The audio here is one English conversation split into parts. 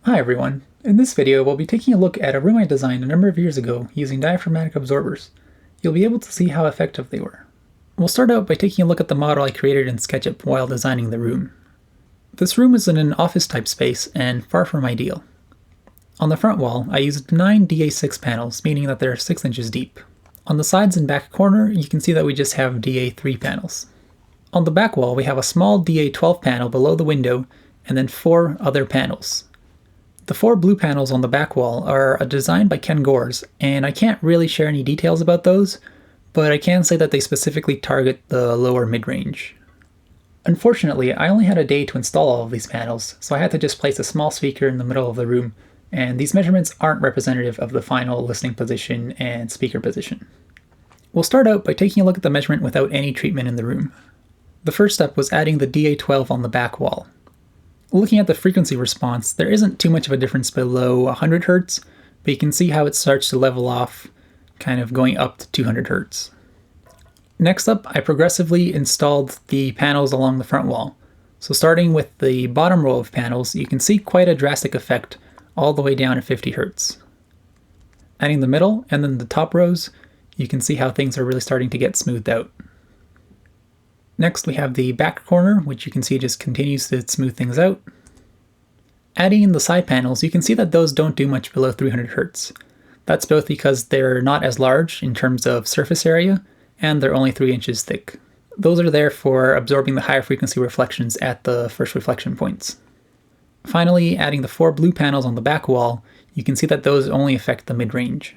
Hi everyone. In this video we'll be taking a look at a room I designed a number of years ago using diaphragmatic absorbers. You'll be able to see how effective they were. We'll start out by taking a look at the model I created in SketchUp while designing the room. This room is in an office type space and far from ideal. On the front wall I used 9 DA6 panels, meaning that they're 6 inches deep. On the sides and back corner you can see that we just have DA3 panels. On the back wall we have a small DA12 panel below the window and then 4 other panels. The 4 blue panels on the back wall are a design by Ken Gores, and I can't really share any details about those, but I can say that they specifically target the lower mid-range. Unfortunately, I only had a day to install all of these panels, so I had to just place a small speaker in the middle of the room, and these measurements aren't representative of the final listening position and speaker position. We'll start out by taking a look at the measurement without any treatment in the room. The first step was adding the DA12 on the back wall. Looking at the frequency response, there isn't too much of a difference below 100 Hz, but you can see how it starts to level off, kind of going up to 200 Hz. Next up, I progressively installed the panels along the front wall. So starting with the bottom row of panels, you can see quite a drastic effect all the way down to 50 Hz. Adding the middle and then the top rows, you can see how things are really starting to get smoothed out. Next we have the back corner, which you can see just continues to smooth things out. Adding in the side panels, you can see that those don't do much below 300 Hz. That's both because they're not as large in terms of surface area, and they're only 3 inches thick. Those are there for absorbing the higher frequency reflections at the first reflection points. Finally, adding the 4 blue panels on the back wall, you can see that those only affect the mid-range.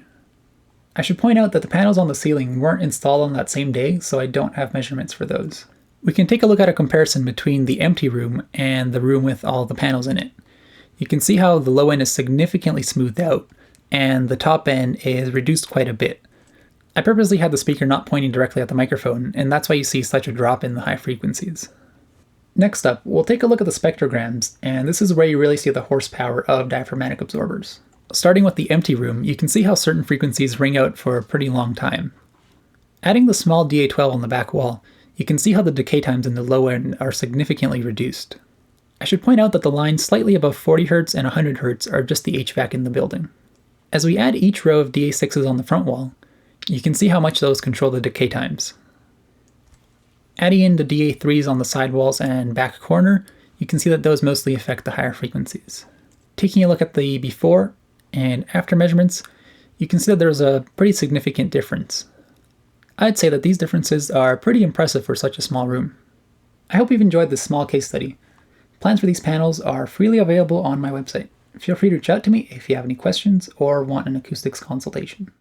I should point out that the panels on the ceiling weren't installed on that same day, so I don't have measurements for those. We can take a look at a comparison between the empty room and the room with all the panels in it. You can see how the low end is significantly smoothed out, and the top end is reduced quite a bit. I purposely had the speaker not pointing directly at the microphone, and that's why you see such a drop in the high frequencies. Next up, we'll take a look at the spectrograms, and this is where you really see the horsepower of diaphragmatic absorbers. Starting with the empty room, you can see how certain frequencies ring out for a pretty long time. Adding the small DA12 on the back wall, you can see how the decay times in the low end are significantly reduced. I should point out that the lines slightly above 40 Hz and 100 Hz are just the HVAC in the building. As we add each row of DA6s on the front wall, you can see how much those control the decay times. Adding in the DA3s on the side walls and back corner, you can see that those mostly affect the higher frequencies. Taking a look at the before and after measurements, you can see that there's a pretty significant difference. I'd say that these differences are pretty impressive for such a small room. I hope you've enjoyed this small case study. Plans for these panels are freely available on my website. Feel free to reach out to me if you have any questions or want an acoustics consultation.